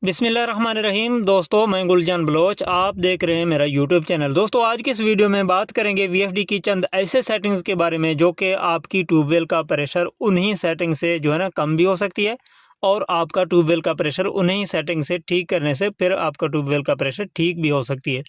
बिस्मिल्लाहिर्रहमानिर्रहीम। दोस्तों, मैं गुलजान बलोच, आप देख रहे हैं मेरा यूट्यूब चैनल। दोस्तों, आज की इस वीडियो में बात करेंगे वीएफडी की चंद ऐसे सेटिंग्स के बारे में जो कि आपकी ट्यूबवेल का प्रेशर उन्हीं सेटिंग से जो है ना कम भी हो सकती है, और आपका ट्यूबवेल का प्रेशर उन्हीं सेटिंग से ठीक करने से फिर आपका ट्यूबवेल का प्रेशर ठीक भी हो सकती है।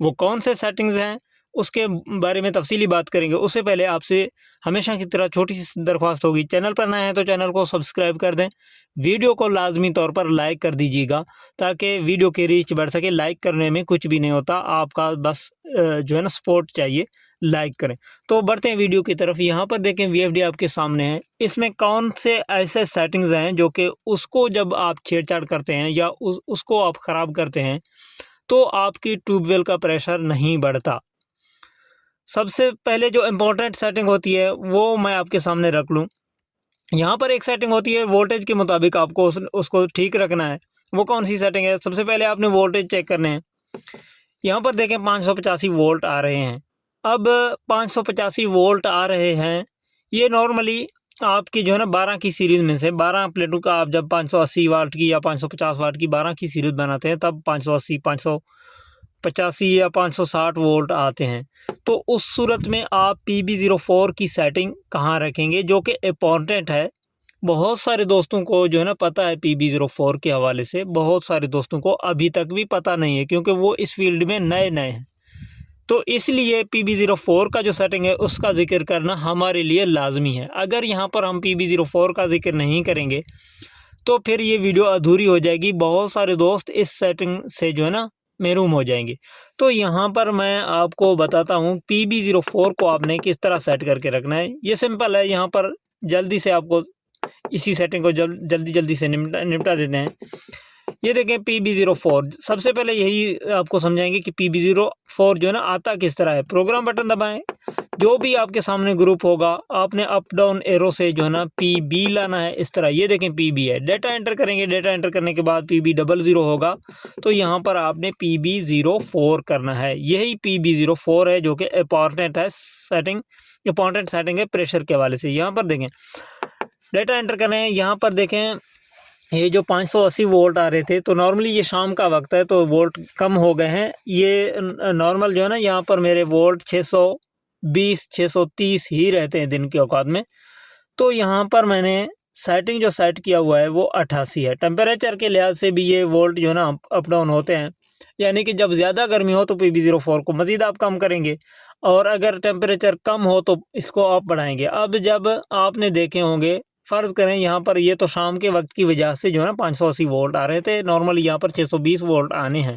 वो कौन से सेटिंग्स हैं उसके बारे में तफसीली बात करेंगे। उससे पहले आपसे हमेशा की तरह छोटी सी दरख्वास्त होगी, चैनल पर नए हैं तो चैनल को सब्सक्राइब कर दें, वीडियो को लाजमी तौर पर लाइक कर दीजिएगा ताकि वीडियो की रीच बढ़ सके। लाइक करने में कुछ भी नहीं होता, आपका बस जो है ना सपोर्ट चाहिए, लाइक करें। तो बढ़ते हैं वीडियो की तरफ। यहाँ पर देखें, वीएफडी आपके सामने है। इसमें कौन से ऐसे सेटिंग्स हैं जो कि उसको जब आप छेड़छाड़ करते हैं या उसको आप ख़राब करते हैं तो आपकी ट्यूबवेल का प्रेशर नहीं बढ़ता। सबसे पहले जो इम्पोर्टेंट सेटिंग होती है वो मैं आपके सामने रख लूँ। यहाँ पर एक सेटिंग होती है वोल्टेज के मुताबिक आपको उसको ठीक रखना है। वो कौन सी सेटिंग है? सबसे पहले आपने वोल्टेज चेक करने हैं। यहाँ पर देखें 585 वोल्ट आ रहे हैं। अब 585 वोल्ट आ रहे हैं, ये नॉर्मली आपकी जो है ना 12 की सीरीज़ में से 12 प्लेटों का आप जब 580 वाट की या 550 वाट की 12 की सीरीज़ बनाते हैं तब 580, 585 या 560 वोल्ट आते हैं। तो उस सूरत में आप PB04 की सेटिंग कहाँ रखेंगे, जो कि इम्पॉर्टेंट है। बहुत सारे दोस्तों को जो है ना पता है, PB04 के हवाले से बहुत सारे दोस्तों को अभी तक भी पता नहीं है क्योंकि वो इस फील्ड में नए नए हैं। तो इसलिए PB04 का जो सेटिंग है उसका ज़िक्र करना हमारे लिए लाजमी है। अगर यहाँ पर हम PB04 का ज़िक्र नहीं करेंगे तो फिर ये वीडियो अधूरी हो जाएगी। बहुत सारे दोस्त इस सेटिंग से जो है ना महरूम हो जाएंगे। तो यहाँ पर मैं आपको बताता हूँ PB04 को आपने किस तरह सेट करके रखना है। ये सिंपल है। यहाँ पर जल्दी से आपको इसी सेटिंग को जल्दी से निपटा देते हैं। ये देखें PB04, सबसे पहले यही आपको समझाएंगे कि PB04 जो है ना आता किस तरह है। प्रोग्राम बटन दबाएं, जो भी आपके सामने ग्रुप होगा आपने अप डाउन एरो से जो है ना PB लाना है इस तरह। ये देखें PB है, डेटा एंटर करेंगे, डेटा एंटर करने के बाद PB00 होगा तो यहाँ पर आपने PB04 करना है। यही PB04 है जो कि इंपॉर्टेंट है सेटिंग, इंपॉर्टेंट सेटिंग है प्रेशर के हवाले से। यहाँ पर देखें डेटा एंटर करें, यहाँ पर देखें ये जो 580 वोल्ट आ रहे थे तो नॉर्मली ये शाम का वक्त है तो वोल्ट कम हो गए हैं। ये नॉर्मल जो है ना यहाँ पर मेरे वोल्ट 620 630 ही रहते हैं दिन के औकात में। तो यहाँ पर मैंने सेटिंग जो सेट किया हुआ है वो 88 है। टेम्परेचर के लिहाज से भी ये वोल्ट जो है ना अप डाउन होते हैं, यानी कि जब ज़्यादा गर्मी हो तो PB04 को मज़ीद आप कम करेंगे और अगर टेम्परेचर कम हो तो इसको आप बढ़ाएंगे। अब जब आपने देखे होंगे, फ़र्ज़ करें यहाँ पर ये तो शाम के वक्त की वजह से जो है ना 580 वोल्ट आ रहे थे, नॉर्मली यहाँ पर 620 वोल्ट आने हैं,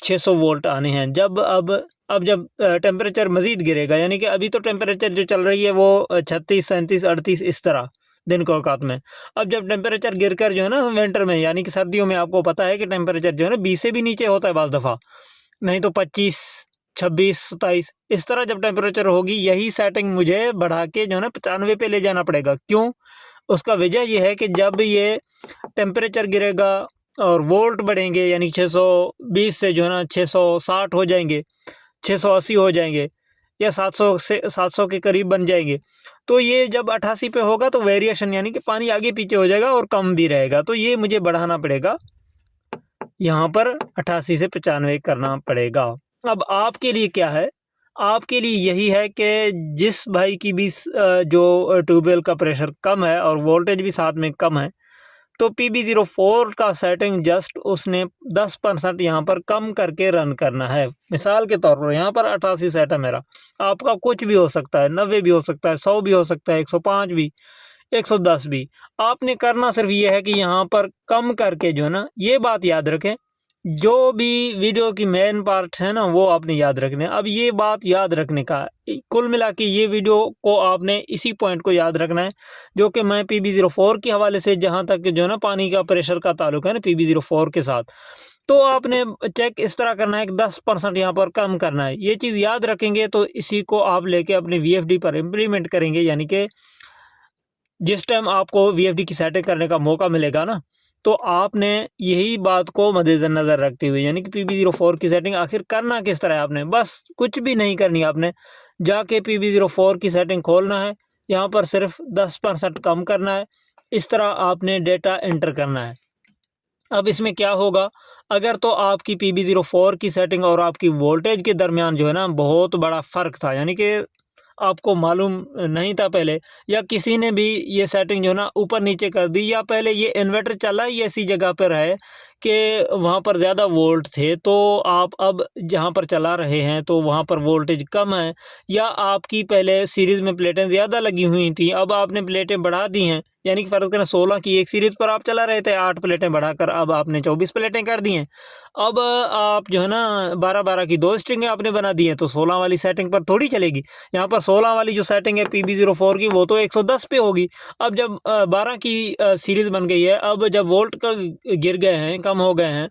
600 वोल्ट आने हैं। जब अब जब टेम्परेचर मज़ीद गिरेगा, यानी कि अभी तो टेम्परेचर जो चल रही है वो 36 37 38 इस तरह दिन के औकात में। अब जब टेम्परेचर गिरकर जो है ना विंटर में, यानी कि सर्दियों में आपको पता है कि टेम्परेचर जो है ना 20 से भी नीचे होता है बाज़ दफ़ा, नहीं तो 25 26 27 इस तरह जब टेम्परेचर होगी, यही सेटिंग मुझे बढ़ा के जो है ना 95 पे ले जाना पड़ेगा। क्यों? उसका वजह यह है कि जब ये टेम्परेचर गिरेगा और वोल्ट बढ़ेंगे, यानी 620 से जो है ना 660 हो जाएंगे, 680 हो जाएंगे या 700 से 700 के करीब बन जाएंगे। तो ये जब 88 पे होगा तो वेरिएशन, यानी कि पानी आगे पीछे हो जाएगा और कम भी रहेगा। तो ये मुझे बढ़ाना पड़ेगा, यहाँ पर 88 से 95 करना पड़ेगा। अब आपके लिए क्या है? आपके लिए यही है कि जिस भाई की भी जो ट्यूबवेल का प्रेशर कम है और वोल्टेज भी साथ में कम है, तो PB04 का सेटिंग जस्ट उसने 10% यहाँ पर कम करके रन करना है। मिसाल के तौर पर यहाँ पर 88 सेट है मेरा, आपका कुछ भी हो सकता है, 90 भी हो सकता है, 100 भी हो सकता है, 105 भी, 110 भी। आपने करना सिर्फ ये है कि यहाँ पर कम करके जो है ना, ये बात याद रखें, जो भी वीडियो की मेन पार्ट है ना वो आपने याद रखने। अब ये बात याद रखने का कुल मिला के ये वीडियो को आपने इसी पॉइंट को याद रखना है, जो कि मैं PB04 के हवाले से, जहाँ तक जो है ना पानी का प्रेशर का ताल्लुक है ना PB04 के साथ, तो आपने चेक इस तरह करना है कि 10% यहाँ पर कम करना है। ये चीज़ याद रखेंगे तो इसी को आप लेके अपने VFD पर इम्प्लीमेंट करेंगे, यानी कि जिस टाइम आपको VFD की सेटिंग करने का मौका मिलेगा ना, तो आपने यही बात को मद्देनज़र रखते हुए, यानी कि PB04 की सेटिंग आखिर करना किस तरह है, आपने बस कुछ भी नहीं करनी। आपने जाके PB04 की सेटिंग खोलना है, यहाँ पर सिर्फ 10% कम करना है, इस तरह आपने डेटा एंटर करना है। अब इसमें क्या होगा, अगर तो आपकी PB04 की सेटिंग और आपकी वोल्टेज के दरमियान जो है ना बहुत बड़ा फ़र्क था, यानी कि आपको मालूम नहीं था पहले, या किसी ने भी ये सेटिंग जो है ना ऊपर नीचे कर दी, या पहले ये इन्वर्टर चला ही ऐसी जगह पर है कि वहाँ पर ज़्यादा वोल्ट थे, तो आप अब जहाँ पर चला रहे हैं तो वहाँ पर वोल्टेज कम है, या आपकी पहले सीरीज़ में प्लेटें ज़्यादा लगी हुई थी, अब आपने प्लेटें बढ़ा दी हैं, यानी कि फ़र्ज़ करें 16 की एक सीरीज़ पर आप चला रहे थे, 8 प्लेटें बढ़ाकर अब आपने 24 प्लेटें कर दी हैं। अब आप जो है ना 12-12 की 2 स्ट्रिंगें आपने बना दी हैं, तो 16 वाली सेटिंग पर थोड़ी चलेगी। यहाँ पर 16 वाली जो सेटिंग है PB04 की, वो तो 110 पे होगी। अब जब 12 की सीरीज़ बन गई है, अब जब वोल्ट का गिर गए हैं, कम हो गए हैं,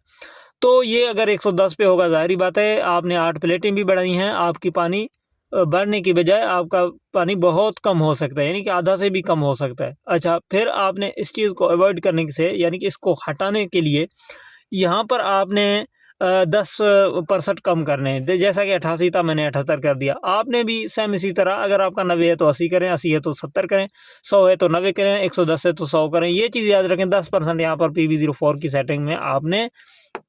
तो ये अगर 110 पे होगा, ज़ाहिर-सी बात है आपने 8 प्लेटें भी बढ़ाई हैं, आपकी पानी बढ़ने की बजाय आपका पानी बहुत कम हो सकता है, यानी कि आधा से भी कम हो सकता है। अच्छा, फिर आपने इस चीज़ को अवॉइड करने से, यानी कि इसको हटाने के लिए यहाँ पर आपने 10% कम करने हैं। जैसा कि 88 था, मैंने 78 कर दिया। आपने भी सेम इसी तरह, अगर आपका 90 है तो 80 करें, 80 है तो 70 करें, 100 है तो 90 करें, 110 है तो 100 करें। ये चीज़ याद रखें, 10% यहाँ पर PB04 की सेटिंग में आपने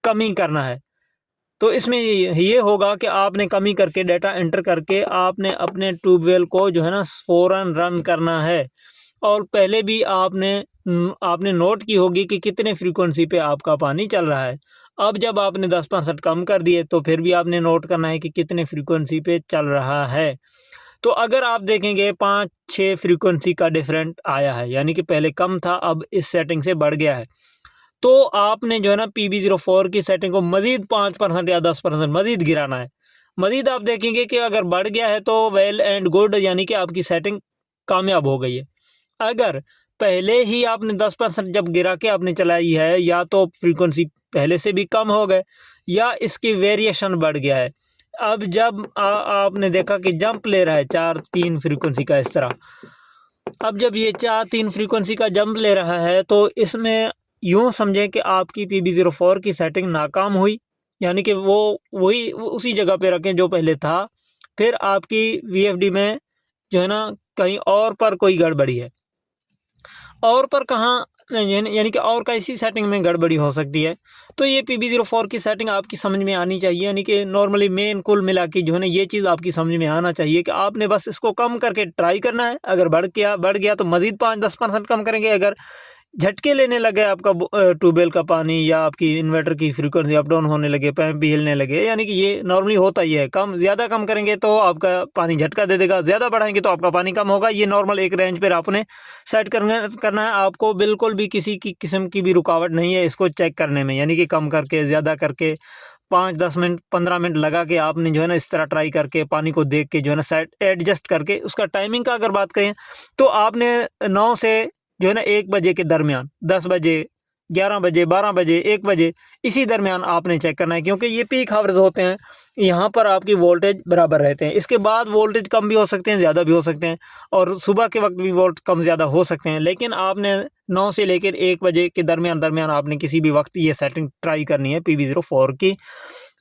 कमी करना है। तो इसमें ये होगा कि आपने कमी करके डाटा एंटर करके आपने अपने ट्यूबवेल को जो है ना फ़ौरन रन करना है। और पहले भी आपने नोट की होगी कि कितने फ्रीक्वेंसी पे आपका पानी चल रहा है। अब जब आपने 10% कम कर दिए, तो फिर भी आपने नोट करना है कि कितने फ्रीक्वेंसी पे चल रहा है। तो अगर आप देखेंगे 5-6 फ्रीक्वेंसी का डिफरेंट आया है, यानी कि पहले कम था, अब इस सेटिंग से बढ़ गया है। तो आपने जो है ना PB04 की सेटिंग को मज़ीद 5% या 10% मज़ीद गिराना है। मज़ीद आप देखेंगे कि अगर बढ़ गया है तो वेल एंड गुड, यानी कि आपकी सेटिंग कामयाब हो गई है। अगर पहले ही आपने 10% जब गिरा के आपने चलाई है, या तो फ्रीक्वेंसी पहले से भी कम हो गए, या इसकी वेरिएशन बढ़ गया है। अब जब आपने देखा कि जंप ले रहा है 4-3 फ्रीक्वेंसी का इस तरह, अब जब ये 4-3 फ्रीक्वेंसी का जंप ले रहा है, तो इसमें यूँ समझें कि आपकी PB04 की सेटिंग नाकाम हुई, यानी कि वो वही उसी जगह पे रखें जो पहले था। फिर आपकी VFD में जो है ना कहीं और पर कोई गड़बड़ी है। और पर कहाँ, यानी कि और कैसी सेटिंग में गड़बड़ी हो सकती है। तो ये PB04 की सेटिंग आपकी समझ में आनी चाहिए, यानी कि नॉर्मली मेन कुल मिला के जो है ना ये चीज़ आपकी समझ में आना चाहिए कि आपने बस इसको कम करके ट्राई करना है। अगर बढ़ गया तो मज़ीद 5-10% कम करेंगे। अगर झटके लेने लगे आपका ट्यूबवेल का पानी, या आपकी इन्वर्टर की फ्रीक्वेंसी अप डाउन होने लगे, पाइप भी हिलने लगे, यानी कि ये नॉर्मली होता ही है। ज़्यादा कम करेंगे तो आपका पानी झटका दे देगा, ज़्यादा बढ़ाएंगे तो आपका पानी कम होगा। ये नॉर्मल एक रेंज पर आपने सेट करना है। आपको बिल्कुल भी किसी की किस्म की भी रुकावट नहीं है इसको चेक करने में, यानी कि कम करके, ज़्यादा करके, 5-10 मिनट 15 मिनट लगा के आपने जो है ना इस तरह ट्राई करके पानी को देख के जो है ना सेट एडजस्ट करके। उसका टाइमिंग का अगर बात करें तो आपने 9 से जो है ना 1 बजे के दरमियान, 10 बजे, 11 बजे, 12 बजे, 1 बजे, इसी दरमियान आपने चेक करना है, क्योंकि ये पीक आवर्स होते हैं। यहाँ पर आपकी वोल्टेज बराबर रहते हैं। इसके बाद वोल्टेज कम भी हो सकते हैं, ज़्यादा भी हो सकते हैं, और सुबह के वक्त भी वोल्ट कम ज़्यादा हो सकते हैं। लेकिन आपने 9 से लेकर 1 बजे के दरमियान आपने किसी भी वक्त ये सेटिंग ट्राई करनी है PB04 की।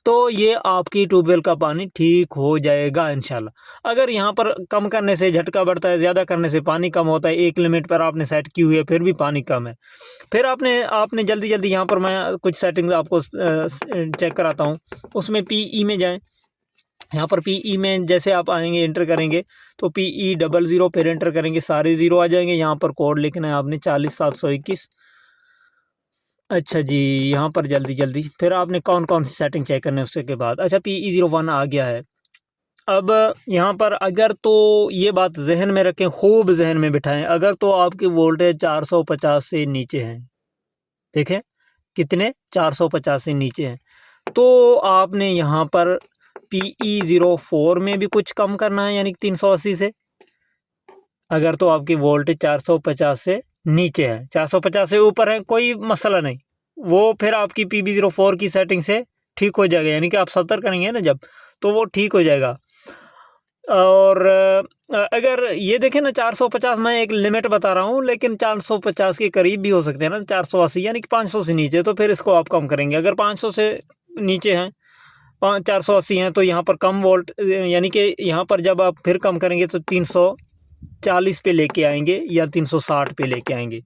तो ये आपकी ट्यूबवेल का पानी ठीक हो जाएगा इंशाल्लाह। अगर यहाँ पर कम करने से झटका बढ़ता है, ज़्यादा करने से पानी कम होता है, एक लिमिट पर आपने सेट की हुई है फिर भी पानी कम है, फिर आपने जल्दी यहाँ पर मैं कुछ सेटिंग्स आपको चेक कराता हूँ। उसमें PE में जाएँ। यहाँ पर PE में जैसे आप आएंगे, एंटर करेंगे तो PE00, फिर एंटर करेंगे, सारे ज़ीरो आ जाएंगे। यहाँ पर कोड लिखना है आपने 40721। अच्छा जी, यहाँ पर जल्दी फिर आपने कौन सी सेटिंग चेक करनी है उसके के बाद। अच्छा, PE01 आ गया है। अब यहाँ पर अगर तो ये बात जहन में रखें, खूब जहन में बिठाएं, अगर तो आपकी वोल्टेज 450 से नीचे हैं, देखें कितने, 450 से नीचे हैं, तो आपने यहाँ पर PE04 में भी कुछ कम करना है, यानी 380 से। अगर तो आपकी वोल्टेज 450 से नीचे है, 450 से ऊपर है, कोई मसला नहीं, वो फिर आपकी PB04 की सेटिंग से ठीक हो जाएगा, यानी कि आप 70 करेंगे ना जब, तो वो ठीक हो जाएगा। और अगर ये देखें ना 450, मैं एक लिमिट बता रहा हूँ, लेकिन 450 के करीब भी हो सकते हैं ना, 480, यानी कि 500 से नीचे, तो फिर इसको आप कम करेंगे। अगर 500 से नीचे हैं, 480 हैं, तो यहाँ पर कम वोल्ट, यानी कि यहाँ पर जब आप फिर कम करेंगे तो 340 पे लेके आएंगे, या 360 पे लेके आएंगे।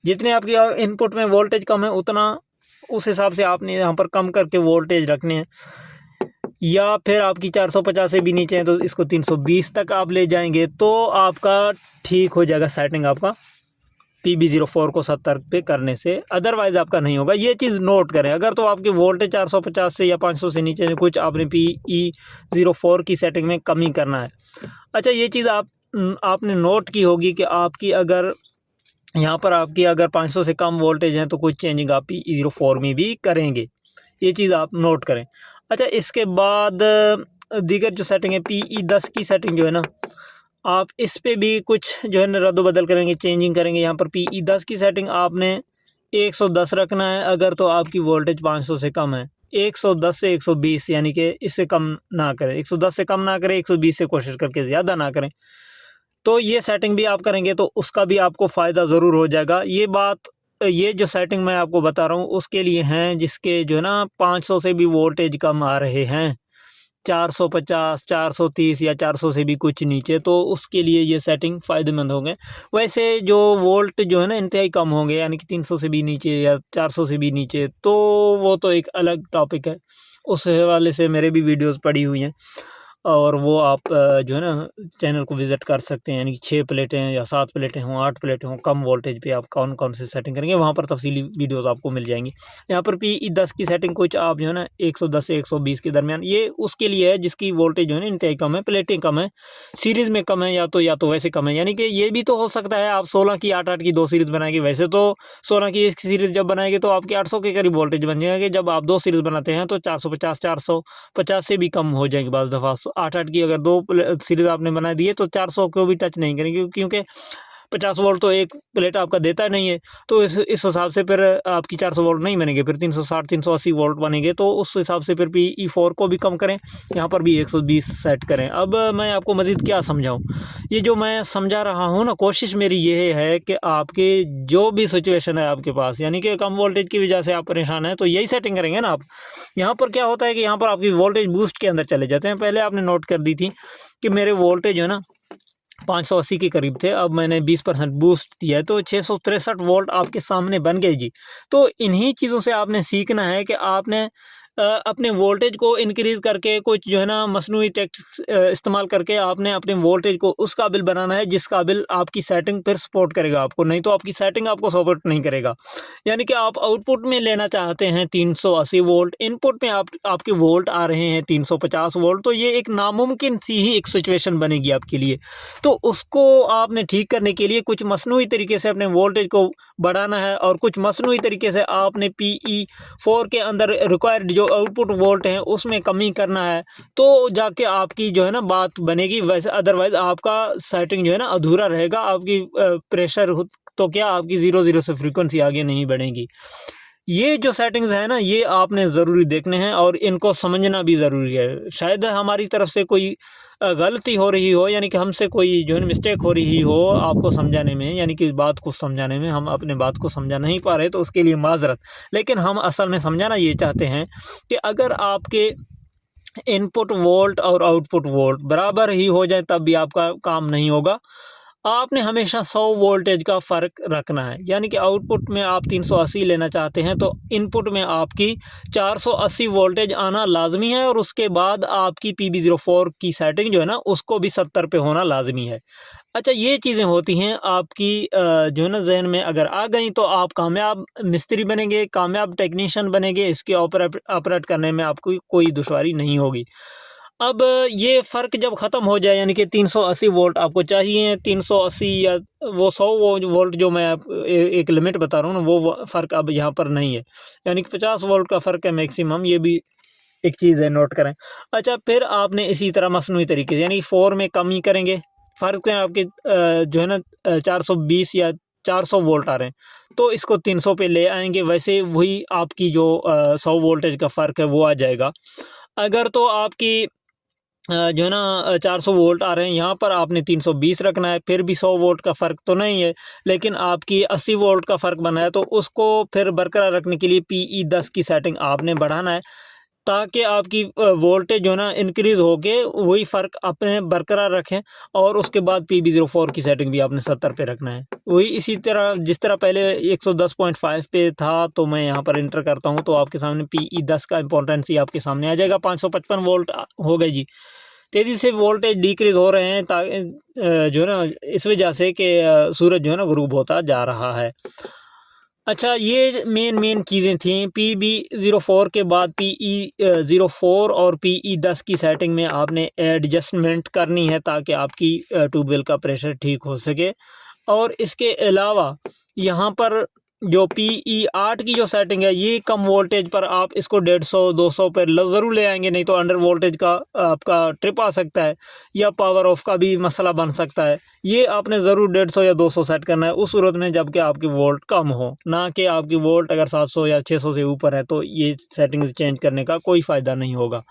जितने आपकी इनपुट में वोल्टेज कम है, उतना उस हिसाब से आपने यहाँ पर कम करके वोल्टेज रखने हैं। या फिर आपकी 450 से भी नीचे है तो इसको 320 तक आप ले जाएंगे तो आपका ठीक हो जाएगा सेटिंग आपका PB04 को 70 पे करने से, अदरवाइज़ आपका नहीं होगा। ये चीज़ नोट करें। अगर तो आपकी वोल्टेज 450 से या 500 से नीचे कुछ आपने PE04 की सेटिंग में कमी करना है। अच्छा, ये चीज़ आपने नोट की होगी कि आपकी अगर यहाँ पर आपकी अगर 500 से कम वोल्टेज है तो कुछ चेंजिंग आप PE04 में भी करेंगे। ये चीज़ आप नोट करें। अच्छा, इसके बाद दीगर जो सेटिंग है PE10 की सेटिंग जो है ना, आप इस पे भी कुछ जो है ना रद्द-बदल करेंगे, चेंजिंग करेंगे। यहाँ पर PE10 की सेटिंग आपने 110 रखना है अगर तो आपकी वोल्टेज 500 से कम है। 110 से 120 यानी कि इससे कम ना करें, 110 से कम ना करें, 120 से कोशिश करके ज़्यादा ना करें। तो ये सेटिंग भी आप करेंगे तो उसका भी आपको फ़ायदा ज़रूर हो जाएगा। ये जो सेटिंग मैं आपको बता रहा हूँ उसके लिए हैं जिसके जो है ना 500 से भी वोल्टेज कम आ रहे हैं, 450, 430 या 400 से भी कुछ नीचे, तो उसके लिए ये सेटिंग फ़ायदेमंद होंगे। वैसे जो वोल्ट जो है ना इंतहाई कम होंगे, यानी कि 300 से भी नीचे या 400 से भी नीचे, तो वो तो एक अलग टॉपिक है। उस हवाले से मेरे भी वीडियोस पड़ी हुई हैं और वो आप जो है ना चैनल को विज़िट कर सकते हैं। यानी कि 6 प्लेटें या 7 प्लेटें हों, 8 प्लेटें हों, कम वोल्टेज पे आप कौन-कौन से सेटिंग करेंगे, वहाँ पर तफ़सीली वीडियोस आपको मिल जाएँगी। यहाँ पर PE10 की सेटिंग कुछ आप जो है ना 110 से 120 के दरमियान, ये उसके लिए है जिसकी वोल्टेज जो है ना इंतहाई कम है, प्लेटें कम है, सीरीज़ में कम है या तो वैसे कम है। यानी कि ये भी तो हो सकता है आप 16 की 8-8 की 2 सीरीज़ बनाएँगे। वैसे तो 16 की एक सीरीज़ जब बनाएँगे तो आपकी 800 के करीब वोल्टेज बन जाएँगे। जब आप 2 सीरीज़ बनाते हैं तो 450, 450 से भी कम हो जाएँगे बाज़ दफ़ा। 8-8 की अगर 2 सीरीज़ आपने बना दी है तो 400 को भी टच नहीं करेंगे, क्योंकि 50 वोल्ट तो एक प्लेट आपका देता नहीं है। तो इस हिसाब से फिर आपकी 400 वोल्ट नहीं बनेंगे, फिर 360 380 वोल्ट बनेंगे। तो उस हिसाब से फिर PE4 को भी कम करें, यहाँ पर भी 120 सेट करें। अब मैं आपको मज़ीद क्या समझाऊँ, ये जो मैं समझा रहा हूँ ना, कोशिश मेरी ये है कि आपके जो भी सिचुएशन है आपके पास, यानी कि कम वोल्टेज की वजह से आप परेशान हैं, तो यही सेटिंग करेंगे ना आप। यहाँ पर क्या होता है कि यहाँ पर आपकी वोल्टेज बूस्ट के अंदर चले जाते हैं। पहले आपने नोट कर दी थी कि मेरे वोल्टेज जो है ना 580 के करीब थे, अब मैंने 20% बूस्ट दिया है तो 663 वोल्ट आपके सामने बन गए जी। तो इन्हीं चीज़ों से आपने सीखना है कि आपने अपने वोल्टेज को इंक्रीज़ करके कुछ जो है ना मसनूई टेक्निक्स इस्तेमाल करके आपने अपने वोल्टेज को उस काबिल बनाना है जिस काबिल आपकी सेटिंग फिर सपोर्ट करेगा आपको, नहीं तो आपकी सेटिंग आपको सपोर्ट नहीं करेगा। यानी कि आप आउटपुट में लेना चाहते हैं 380 वोल्ट, इनपुट में आपके वोल्ट आ रहे हैं 350 वोल्ट, तो ये एक नामुमकिन सी ही एक सिचुएशन बनेगी आपके लिए। तो उसको आपने ठीक करने के लिए कुछ मसनूई तरीके से अपने वोल्टेज को बढ़ाना है और कुछ मसनूई तरीके से आपने PE4 के अंदर रिक्वायर्ड जो आउटपुट वोल्ट हैं उसमें कमी करना है, तो जाके आपकी जो है ना बात बनेगी। वैसे अदरवाइज़ आपका सेटिंग जो है ना अधूरा रहेगा। आपकी प्रेशर तो क्या आपकी 0-0 से फ्रीक्वेंसी आगे नहीं बढ़ेगी। ये जो सेटिंग्स हैं ना, ये आपने ज़रूरी देखने हैं और इनको समझना भी ज़रूरी है। शायद हमारी तरफ से कोई गलती हो रही हो, यानी कि हमसे कोई जो है मिस्टेक हो रही हो आपको समझाने में, यानी कि बात को समझाने में हम अपने बात को समझा नहीं पा रहे, तो उसके लिए माज़रत। लेकिन हम असल में समझाना ये चाहते हैं कि अगर आपके इनपुट वोल्ट और आउटपुट वोल्ट बराबर ही हो जाए तब भी आपका काम नहीं होगा। आपने हमेशा 100 वोल्टेज का फ़र्क रखना है, यानी कि आउटपुट में आप 380 लेना चाहते हैं तो इनपुट में आपकी 480 वोल्टेज आना लाजमी है और उसके बाद आपकी PB04 की सेटिंग जो है ना उसको भी 70 पे होना लाजमी है। अच्छा, ये चीज़ें होती हैं आपकी जो है ना ज़हन में अगर आ गई तो आप कामयाब मिस्त्री बनेंगे, कामयाब टेक्नीशियन बनेंगे, इसके ऑपरेट करने में आपको कोई दुश्वारी नहीं होगी। अब ये फ़र्क जब ख़त्म हो जाए, यानी कि 380 वोल्ट आपको चाहिए, 380 या वो 100 वोल्ट जो मैं एक लिमिट बता रहा हूँ ना, वो फ़र्क अब यहाँ पर नहीं है। यानी कि 50 वोल्ट का फ़र्क है मैक्सिमम, ये भी एक चीज़ है, नोट करें। अच्छा, फिर आपने इसी तरह मसनूई तरीके से यानी 4 में कमी करेंगे। फ़र्क है आपके जो है ना 420 या 400 वोल्ट आ रहे हैं, तो इसको 300 पे ले आएँगे। वैसे वही आपकी जो 100 वोल्टेज का फ़र्क है वो आ जाएगा। अगर तो आपकी जो है ना 400 वोल्ट आ रहे हैं, यहाँ पर आपने 320 रखना है, फिर भी 100 वोल्ट का फ़र्क तो नहीं है, लेकिन आपकी 80 वोल्ट का फ़र्क बना है, तो उसको फिर बरकरार रखने के लिए PE10 की सेटिंग आपने बढ़ाना है ताकि आपकी वोल्टेज जो है ना इंक्रीज़ होके वही फ़र्क अपने बरकरार रखें। और उसके बाद PB04 की सेटिंग भी आपने 70 पे रखना है। वही इसी तरह जिस तरह पहले 110.5 पे था, तो मैं यहाँ पर इंटर करता हूँ तो आपके सामने PE10 का इम्पोर्टेंस ही आपके सामने आ जाएगा। 555 वोल्ट हो गए जी। तेज़ी से वोल्टेज डिक्रीज़ हो रहे हैं जो है ना इस वजह से कि सूरज जो है ना ग़ुरूब होता जा रहा है। अच्छा, ये मेन चीज़ें थीं। PB04 के बाद PE04 और PE10 की सेटिंग में आपने एडजस्टमेंट करनी है ताकि आपकी ट्यूबवेल का प्रेशर ठीक हो सके। और इसके अलावा यहाँ पर जो PE8 की जो सेटिंग है, ये कम वोल्टेज पर आप इसको 150-200 पर ज़रूर ले आएंगे, नहीं तो अंडर वोल्टेज का आपका ट्रिप आ सकता है या पावर ऑफ का भी मसला बन सकता है। ये आपने ज़रूर 150 या 200 सेट करना है उस सूरत में जबकि आपकी वोल्ट कम हो, ना कि आपकी वोल्ट अगर 700 या 600 से ऊपर है तो ये सेटिंग्स चेंज करने का कोई फ़ायदा नहीं होगा।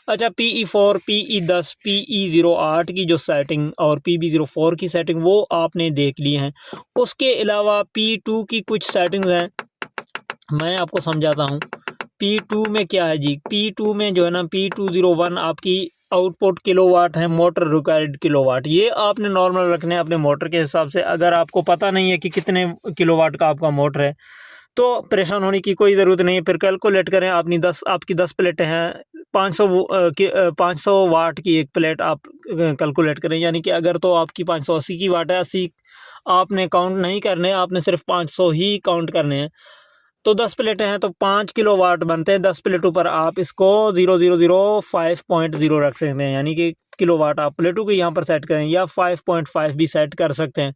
अच्छा, PE4, PE10, PE08 की जो सेटिंग और PB04 की सेटिंग वो आपने देख ली हैं। उसके अलावा P2 की कुछ सेटिंग्स हैं, मैं आपको समझाता हूँ। P2 में क्या है जी, P2 में जो है ना P201 आपकी आउटपुट किलोवाट है, मोटर रिक्वायर्ड किलोवाट। ये आपने नॉर्मल रखने हैं अपने मोटर के हिसाब से। अगर आपको पता नहीं है कि कितने किलोवाट का आपका मोटर है तो परेशान होने की कोई ज़रूरत नहीं है। फिर कैलकुलेट करें, आपकी 10 प्लेटें हैं, 500 वाट की एक प्लेट आप कैलकुलेट करें। यानी कि अगर तो आपकी 580 की वाट है, 80 आपने काउंट नहीं करने, आपने सिर्फ 500 ही काउंट करने हैं। तो 10 प्लेटें हैं तो 5 किलो वाट बनते हैं। 10 प्लेटों पर आप इसको 0005.0 रख सकते हैं, यानी कि किलो वाट आप प्लेटों को यहाँ पर सेट करें या 5.5 भी सेट कर सकते हैं।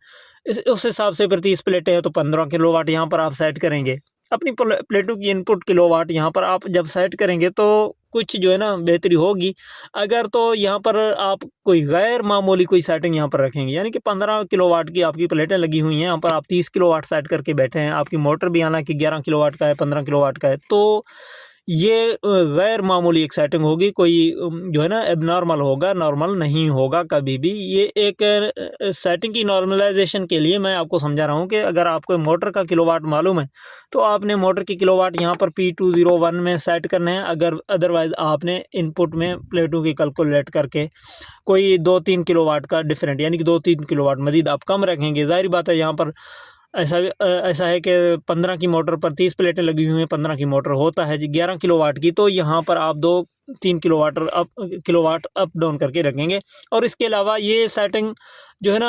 उस हिसाब से फिर 30 प्लेटें हैं तो 15 किलो वाट यहाँ पर आप सेट करेंगे। अपनी प्लेटों की इनपुट किलोवाट यहाँ पर आप जब सेट करेंगे तो कुछ जो है ना बेहतरी होगी। अगर तो यहाँ पर आप कोई गैर मामूली कोई सेटिंग यहाँ पर रखेंगे, यानी कि 15 किलोवाट की आपकी प्लेटें लगी हुई हैं, यहाँ पर आप 30 किलोवाट सेट करके बैठे हैं, आपकी मोटर भी हालांकि 11 किलोवाट का है, 15 किलोवाट का है, तो ये गैर मामूली एक सेटिंग होगी। कोई जो है ना एबनॉर्मल होगा, नॉर्मल नहीं होगा कभी भी। ये एक सेटिंग की नॉर्मलाइजेशन के लिए मैं आपको समझा रहा हूँ कि अगर आपको मोटर का किलोवाट मालूम है तो आपने मोटर की किलोवाट यहाँ पर P201 में सेट करने हैं। अगर अदरवाइज़ आपने इनपुट में प्लेटों की कैलकुलेट करके कोई 2-3 किलोवाट का डिफरेंट, यानी कि 2-3 किलोवाट मज़ीद आप कम रखेंगे। ज़ाहिर बात है यहाँ पर ऐसा है कि 15 की मोटर पर 30 प्लेटें लगी हुई हैं, 15 की मोटर होता है जी 11 किलोवाट की, तो यहाँ पर आप 2-3 किलोवाट अप डाउन करके रखेंगे। और इसके अलावा ये सेटिंग जो है ना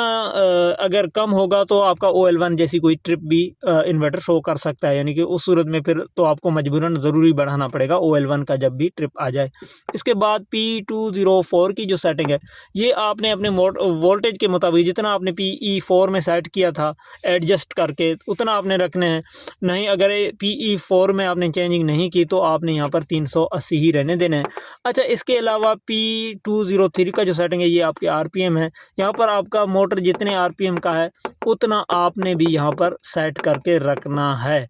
अगर कम होगा तो आपका OL1 जैसी कोई ट्रिप भी इन्वर्टर शो कर सकता है, यानी कि उस सूरत में फिर तो आपको मजबूरन ज़रूरी बढ़ाना पड़ेगा OL1 का जब भी ट्रिप आ जाए। इसके बाद P204 की जो सेटिंग है, ये आपने अपने वोल्टेज के मुताबिक जितना आपने PE4 में सेट किया था एडजस्ट करके उतना आपने रखने हैं। नहीं, अगर PE4 में आपने चेंजिंग नहीं की तो आपने यहाँ पर 380 ही रहने देने हैं। अच्छा, इसके अलावा P203 का जो सेटिंग है ये आपके RPM है। यहाँ पर आपका मोटर जितने RPM का है उतना आपने भी यहाँ पर सेट करके रखना है।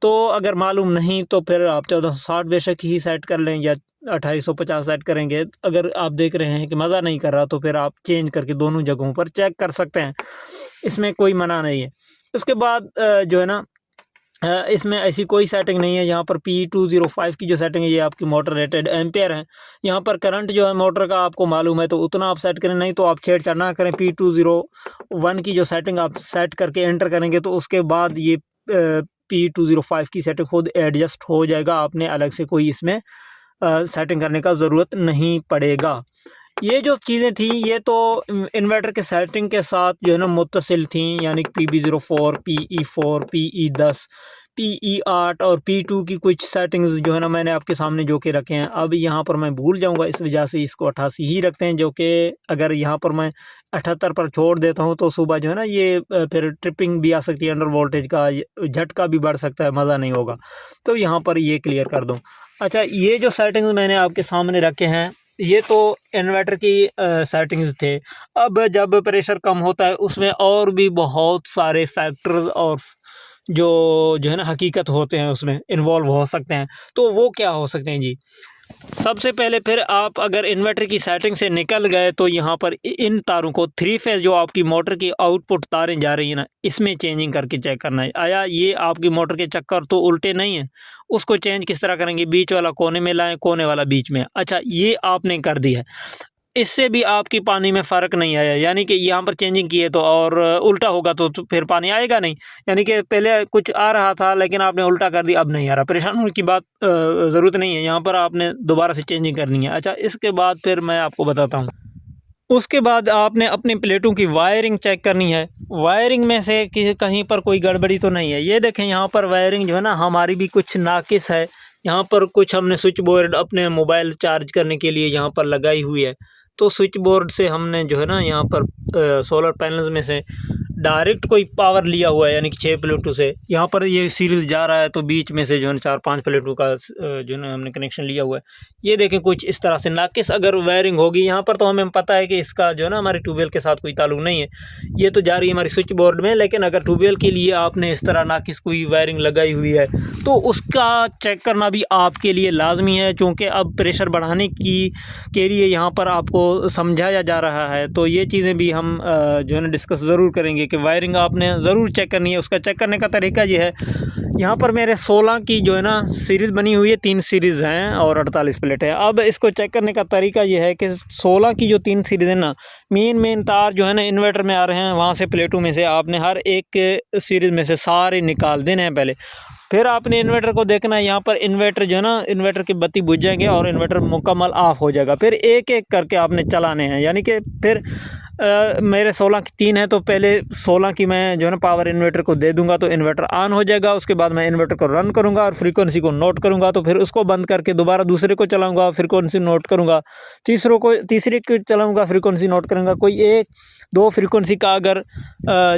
तो अगर मालूम नहीं तो फिर आप 1460 बेशक ही सेट कर लें या 2850 सेट करेंगे। अगर आप देख रहे हैं कि मज़ा नहीं कर रहा तो फिर आप चेंज करके दोनों जगहों पर चेक कर सकते हैं, इसमें कोई मना नहीं है। उसके बाद जो है ना इसमें ऐसी कोई सेटिंग नहीं है। यहाँ पर P205 की जो सेटिंग है ये आपकी मोटर रेटेड एम्पेयर है। यहाँ पर करंट जो है मोटर का आपको मालूम है तो उतना आप सेट करें, नहीं तो आप छेड़छाड़ ना करें। P201 की जो सेटिंग आप सेट करके एंटर करेंगे तो उसके बाद ये P205 की सेटिंग खुद एडजस्ट हो जाएगा। आपने अलग से कोई इसमें सेटिंग करने का ज़रूरत नहीं पड़ेगा। ये जो चीज़ें थी ये तो इन्वर्टर के सेटिंग के साथ जो है ना मुत्तसिल थी, यानी PB04, PE4, PE10, PE8 और P2 की कुछ सेटिंग्स जो है ना मैंने आपके सामने जो कि रखे हैं। अब यहाँ पर मैं भूल जाऊँगा, इस वजह से इसको 88 ही रखते हैं, जो कि अगर यहाँ पर मैं 78 पर छोड़ देता हूँ तो सुबह जो है ना ये फिर ट्रिपिंग भी आ सकती है, अंडर वोल्टेज का झटका भी बढ़ सकता है, मज़ा नहीं होगा। तो यहाँ पर ये क्लियर कर दूँ। अच्छा, ये जो सेटिंग्स मैंने आपके सामने रखे हैं ये तो इन्वर्टर की सेटिंग्स थे। अब जब प्रेशर कम होता है उसमें और भी बहुत सारे फैक्टर्स और जो है ना हकीकत होते हैं उसमें इन्वॉल्व हो सकते हैं। तो वो क्या हो सकते हैं जी, सबसे पहले फिर आप अगर इन्वर्टर की सेटिंग से निकल गए तो यहाँ पर इन तारों को 3 फेज़ जो आपकी मोटर की आउटपुट तारें जा रही हैं ना, इसमें चेंजिंग करके चेक करना है। आया ये आपकी मोटर के चक्कर तो उल्टे नहीं हैं, उसको चेंज किस तरह करेंगे, बीच वाला कोने में लाएँ, कोने वाला बीच में। अच्छा ये आपने कर दिया है। इससे भी आपकी पानी में फ़र्क नहीं आया, यानी कि यहाँ पर चेंजिंग की है तो और उल्टा होगा तो फिर पानी आएगा नहीं। यानी कि पहले कुछ आ रहा था लेकिन आपने उल्टा कर दिया, अब नहीं आ रहा। परेशान होने की बात ज़रूरत नहीं है, यहाँ पर आपने दोबारा से चेंजिंग करनी है। अच्छा इसके बाद फिर मैं आपको बताता हूँ। उसके बाद आपने अपनी प्लेटों की वायरिंग चेक करनी है। वायरिंग में से कि कहीं पर कोई गड़बड़ी तो नहीं है। ये देखें यहाँ पर वायरिंग जो है ना हमारी भी कुछ नाक़िस है। यहाँ पर कुछ हमने स्विच बोर्ड अपने मोबाइल चार्ज करने के लिए यहाँ पर लगाई हुई है। तो स्विच बोर्ड से हमने जो है ना यहाँ पर सोलर पैनल्स में से डायरेक्ट कोई पावर लिया हुआ है, यानी कि 6 प्लेटों से यहाँ पर ये सीरीज़ जा रहा है तो बीच में से जो है ना 4-5 प्लेटों का जो है ना हमने कनेक्शन लिया हुआ है। ये देखें कुछ इस तरह से नाक़िस अगर वायरिंग होगी यहाँ पर तो हमें पता है कि इसका जो है ना हमारे ट्यूबवेल के साथ कोई ताल्लुक नहीं है। ये तो जा रही है हमारी स्विच बोर्ड में, लेकिन अगर ट्यूबवेल के लिए आपने इस तरह नाक़िस कोई वायरिंग लगाई हुई है तो उसका चेक करना भी आपके लिए लाजमी है, चूँकि अब प्रेशर बढ़ाने के लिए यहाँ पर आपको समझाया जा रहा है। तो ये चीज़ें भी हम जो है ना डिस्कस ज़रूर करेंगे कि वायरिंग आपने ज़रूर चेक करनी है। उसका चेक करने का तरीका ये है, यहाँ पर मेरे 16 की जो है ना सीरीज़ बनी हुई है, 3 सीरीज़ हैं और 48 प्लेट है। अब इसको चेक करने का तरीका ये है कि 16 की जो 3 सीरीज़ है ना, मेन तार जो है ना इन्वर्टर में आ रहे हैं, वहाँ से प्लेटों में से आपने हर एक सीरीज़ में से सारे निकाल देने हैं पहले। फिर आपने इन्वर्टर को देखना है, यहाँ पर इन्वर्टर जो है ना इन्वर्टर की बत्ती बुझ जाएंगे और इन्वर्टर मुकम्मल ऑफ़ हो जाएगा। फिर एक-एक करके आपने चलाने हैं, यानी कि फिर मेरे 16 की 3 है तो पहले 16 की मैं जो है ना पावर इन्वर्टर को दे दूंगा तो इन्वर्टर ऑन हो जाएगा। उसके बाद मैं इन्वर्टर को रन करूंगा और फ्रीक्वेंसी को नोट करूंगा, तो फिर उसको बंद करके दोबारा दूसरे को चलाऊंगा, फ्रीक्वेंसी नोट करूंगा, तीसरे को चलाऊंगा, फ्रीक्वेंसी नोट करूंगा। कोई 1-2 फ्रीक्वेंसी का अगर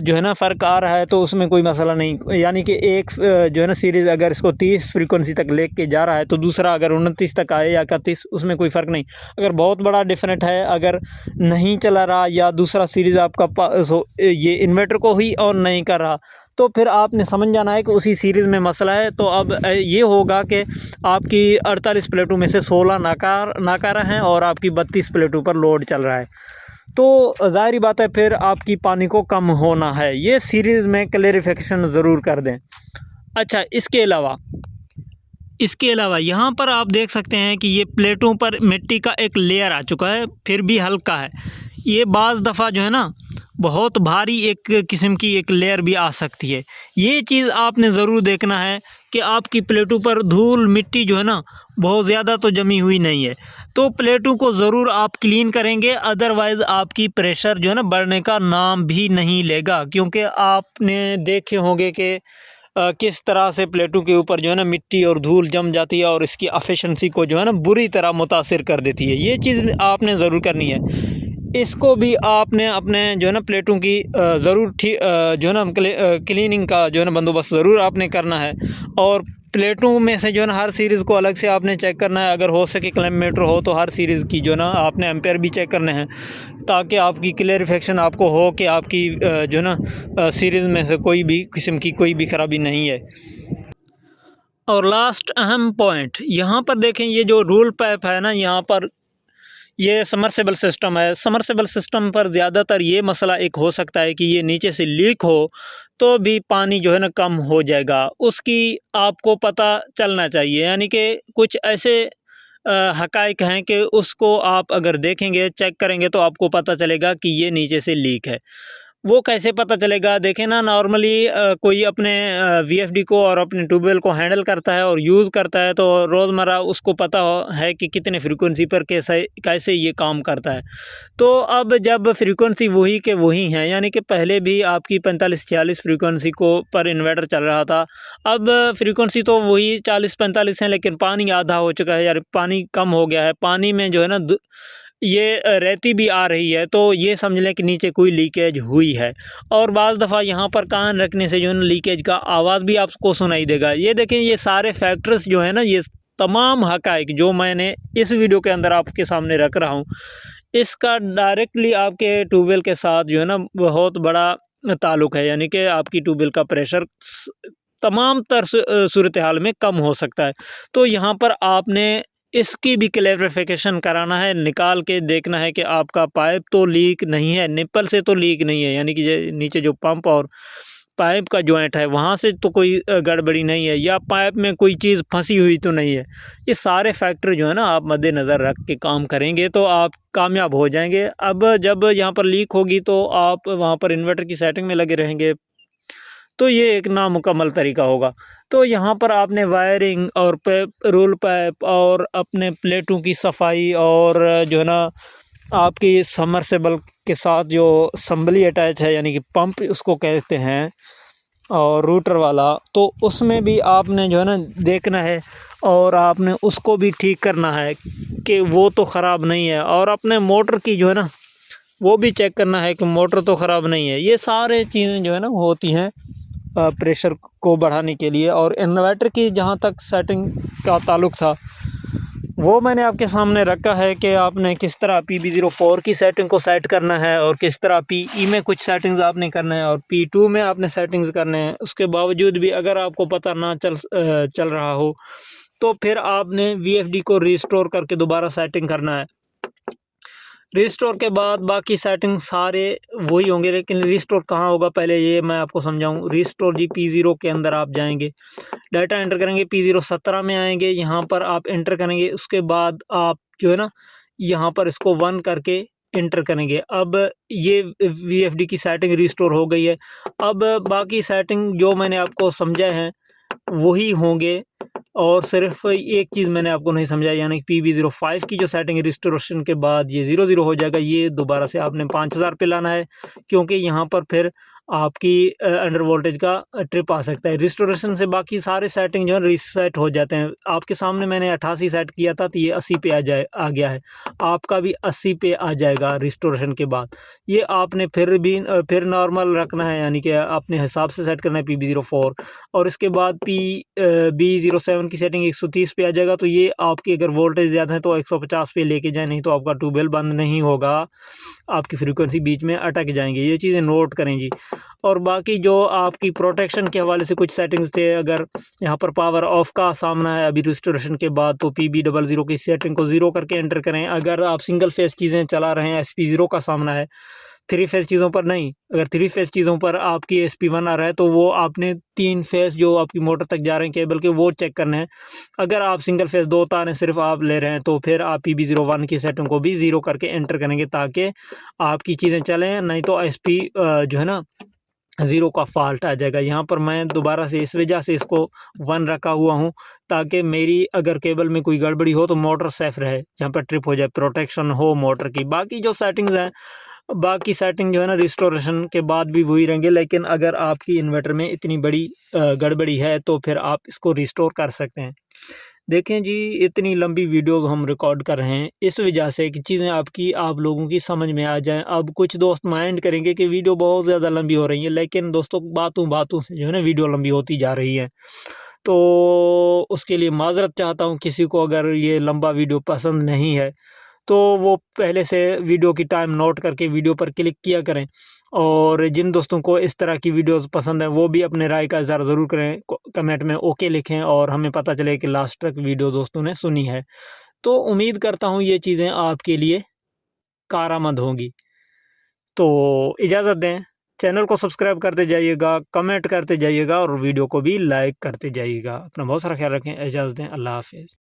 जो है ना फ़र्क आ रहा है तो उसमें कोई मसला नहीं, यानी कि एक जो है ना सीरीज़ अगर इसको 30 फ्रीक्वेंसी तक लेके जा रहा है तो दूसरा अगर 29 तक आए या 31, उसमें कोई फ़र्क नहीं। अगर बहुत बड़ा डिफरेंट है, अगर नहीं चला रहा या दूसरा सीरीज़ आपका ये इन्वर्टर को ही ऑन नहीं कर रहा, तो फिर आपने समझ जाना है कि उसी सीरीज़ में मसला है। तो अब ये होगा कि आपकी 48 प्लेटों में से 16 नाकारा हैं और आपकी 32 प्लेटों पर लोड चल रहा है, तो ज़ाहिर बात है फिर आपकी पानी को कम होना है। ये सीरीज़ में क्लेरिफिकेशन ज़रूर कर दें। अच्छा इसके अलावा यहाँ पर आप देख सकते हैं कि ये प्लेटों पर मिट्टी का एक लेयर आ चुका है, फिर भी हल्का है। ये बाज़ दफ़ा जो है ना बहुत भारी एक किस्म की एक लेयर भी आ सकती है। ये चीज़ आपने ज़रूर देखना है कि आपकी प्लेटों पर धूल मिट्टी जो है ना बहुत ज़्यादा तो जमी हुई नहीं है, तो प्लेटों को ज़रूर आप क्लीन करेंगे, अदरवाइज़ आपकी प्रेशर जो है ना बढ़ने का नाम भी नहीं लेगा। क्योंकि आपने देखे होंगे कि किस तरह से प्लेटों के ऊपर जो है ना मिट्टी और धूल जम जाती है और इसकी एफिशिएंसी को जो है ना बुरी तरह मुतासिर कर देती है। ये चीज़ आपने ज़रूर करनी है। इसको भी आपने अपने जो है ना प्लेटों की ज़रूर जो है ना क्लीनिंग का जो है ना बंदोबस्त ज़रूर आपने करना है। और प्लेटों में से जो है ना हर सीरीज़ को अलग से आपने चेक करना है। अगर हो सके क्लैम्पमीटर हो तो हर सीरीज़ की जो है ना आपने एम्पेयर भी चेक करने हैं, ताकि आपकी क्लेरिफिकेशन आपको हो कि आपकी जो है ना सीरीज़ में से कोई भी किस्म की कोई भी ख़राबी नहीं है। और लास्ट अहम पॉइंट यहाँ पर देखें, ये जो रूल पाइप है ना, यहाँ पर ये समरसेबल सिस्टम है। समरसेबल सिस्टम पर ज़्यादातर ये मसला एक हो सकता है कि ये नीचे से लीक हो तो भी पानी जो है ना कम हो जाएगा, उसकी आपको पता चलना चाहिए। यानी कि कुछ ऐसे हक़ाइक़ हैं कि उसको आप अगर देखेंगे, चेक करेंगे तो आपको पता चलेगा कि ये नीचे से लीक है। वो कैसे पता चलेगा? देखें ना, नॉर्मली कोई अपने वीएफडी को और अपने ट्यूबवेल को हैंडल करता है और यूज़ करता है तो रोज़मर्रा उसको पता है कि कितने फ्रीक्वेंसी पर कैसे ये काम करता है। तो अब जब फ्रीक्वेंसी वही के वही हैं, यानी कि पहले भी आपकी 45-46 फ्रीक्वेंसी को पर इन्वर्टर चल रहा था, अब फ्रीक्वेंसी तो वही 40-45 है, लेकिन पानी आधा हो चुका है, यार पानी कम हो गया है। पानी में जो है ना ये रेती भी आ रही है, तो ये समझ लें कि नीचे कोई लीकेज हुई है। और बाज़ दफ़ा यहाँ पर कान रखने से जो है ना लीकेज का आवाज़ भी आपको सुनाई देगा। ये देखें, ये सारे फैक्टर्स जो है ना, ये तमाम हक़ाइक़ जो मैंने इस वीडियो के अंदर आपके सामने रख रहा हूँ, इसका डायरेक्टली आपके ट्यूबवेल के साथ जो है ना बहुत बड़ा ताल्लुक़ है। यानी कि आपकी ट्यूबवेल का प्रेशर तमाम सूरत हाल में कम हो सकता है। तो यहाँ पर आपने इसकी भी क्लैरिफिकेशन कराना है, निकाल के देखना है कि आपका पाइप तो लीक नहीं है, निप्पल से तो लीक नहीं है, यानी कि नीचे जो पंप और पाइप का जॉइंट है वहाँ से तो कोई गड़बड़ी नहीं है, या पाइप में कोई चीज़ फंसी हुई तो नहीं है। ये सारे फैक्टर जो है ना आप मद्देनज़र रख के काम करेंगे तो आप कामयाब हो जाएंगे। अब जब यहाँ पर लीक होगी तो आप वहाँ पर इन्वर्टर की सेटिंग में लगे रहेंगे, तो ये एक नामुकम्मल तरीका होगा। तो यहाँ पर आपने वायरिंग और रोल पाइप और अपने प्लेटों की सफाई और जो है ना आपकी समरसेबल के साथ जो संभली अटैच है, यानी कि पंप उसको कहते हैं, और रूटर वाला, तो उसमें भी आपने जो है ना देखना है और आपने उसको भी ठीक करना है कि वो तो ख़राब नहीं है, और अपने मोटर की जो है ना वो भी चेक करना है कि मोटर तो ख़राब नहीं है। ये सारे चीज़ें जो है ना होती हैं प्रेशर को बढ़ाने के लिए। और इन्वर्टर की जहाँ तक सेटिंग का ताल्लुक़ था वो मैंने आपके सामने रखा है कि आपने किस तरह PB04 की सेटिंग को सेट करना है और किस तरह PE में कुछ सेटिंग्स आपने करना है और P2 में आपने सेटिंग्स करने हैं। उसके बावजूद भी अगर आपको पता ना चल रहा हो तो फिर आपने VFD को रिस्टोर करके दोबारा सेटिंग करना है। रिस्टोर के बाद बाकी सेटिंग सारे वही होंगे, लेकिन रिस्टोर कहाँ होगा पहले ये मैं आपको समझाऊँ। रिस्टोर जी P0 के अंदर आप जाएंगे, डाटा एंटर करेंगे, P0 17 में आएंगे, यहाँ पर आप एंटर करेंगे। उसके बाद आप जो है ना यहाँ पर इसको 1 करके एंटर करेंगे। अब ये VFD की सेटिंग रिस्टोर हो गई है। अब बाकी सेटिंग जो मैंने आपको समझाए हैं वही होंगे, और सिर्फ एक चीज़ मैंने आपको नहीं समझाई, यानी कि PB05 की जो सेटिंग रिस्टोरेशन के बाद ये 00 हो जाएगा। ये दोबारा से आपने 5000 पे लाना है, क्योंकि यहाँ पर फिर आपकी अंडर वोल्टेज का ट्रिप आ सकता है। रिस्टोरेशन से बाकी सारे सेटिंग जो है रीसेट हो जाते हैं। आपके सामने मैंने 88 सेट किया था तो ये 80 पे आ गया है, आपका भी 80 पे आ जाएगा रिस्टोरेशन के बाद। ये आपने फिर नॉर्मल रखना है, यानी कि अपने हिसाब से सेट करना है PB04। और इसके बाद B07 की सेटिंग 130 पे आ जाएगा। तो ये आपकी अगर वोल्टेज ज़्यादा है तो 150 पे लेके जाए, नहीं तो आपका ट्यूबवेल बंद नहीं होगा, आपकी फ्रीक्वेंसी बीच में अटक जाएंगे। ये चीज़ें नोट करें जी। और बाकी जो आपकी प्रोटेक्शन के हवाले से कुछ सेटिंग्स थे, अगर यहाँ पर पावर ऑफ का सामना है अभी रिस्टोरेशन के बाद तो PB00 की सेटिंग को 0 करके एंटर करें। अगर आप सिंगल फेस चीज़ें चला रहे हैं SP0 का सामना है, 3 फेस चीज़ों पर नहीं। अगर 3 फेस चीज़ों पर आपकी SP1 आ रहा है तो वो आपने 3 फेस जो आपकी मोटर तक जा रहे हैं केबल के वो चेक करने हैं। अगर आप सिंगल फेस 2 तारें सिर्फ आप ले रहे हैं तो फिर आप PB01 की सेटिंग को भी 0 करके एंटर करेंगे, ताकि आपकी चीज़ें चलें, नहीं तो SP जो है ना 0 का फॉल्ट आ जाएगा। यहाँ पर मैं दोबारा से इस वजह से इसको 1 रखा हुआ हूँ, ताकि मेरी अगर केबल में कोई गड़बड़ी हो तो मोटर सेफ रहे, यहाँ पर ट्रिप हो जाए, प्रोटेक्शन हो मोटर की। बाकी जो सेटिंग्स हैं, बाकी सेटिंग जो है ना रिस्टोरेशन के बाद भी वही रहेंगे, लेकिन अगर आपकी इन्वर्टर में इतनी बड़ी गड़बड़ी है तो फिर आप इसको रिस्टोर कर सकते हैं। देखें जी, इतनी लंबी वीडियोस हम रिकॉर्ड कर रहे हैं इस वजह से कि चीज़ें आप लोगों की समझ में आ जाएं। अब कुछ दोस्त माइंड करेंगे कि वीडियो बहुत ज़्यादा लंबी हो रही है, लेकिन दोस्तों बातों बातों से जो है ना वीडियो लंबी होती जा रही है। तो उसके लिए माज़रत चाहता हूँ, किसी को अगर ये लंबा वीडियो पसंद नहीं है तो वो पहले से वीडियो की टाइम नोट करके वीडियो पर क्लिक किया करें। और जिन दोस्तों को इस तरह की वीडियोस पसंद है वो भी अपने राय का इज़हार ज़रूर करें, कमेंट में ओके लिखें, और हमें पता चले कि लास्ट तक वीडियो दोस्तों ने सुनी है। तो उम्मीद करता हूँ ये चीज़ें आपके लिए कारआमद होंगी। तो इजाज़त दें, चैनल को सब्सक्राइब करते जाइएगा, कमेंट करते जाइएगा और वीडियो को भी लाइक करते जाइएगा। अपना बहुत सारा ख्याल रखें। इजाज़त दें, अल्लाह हाफ़िज़।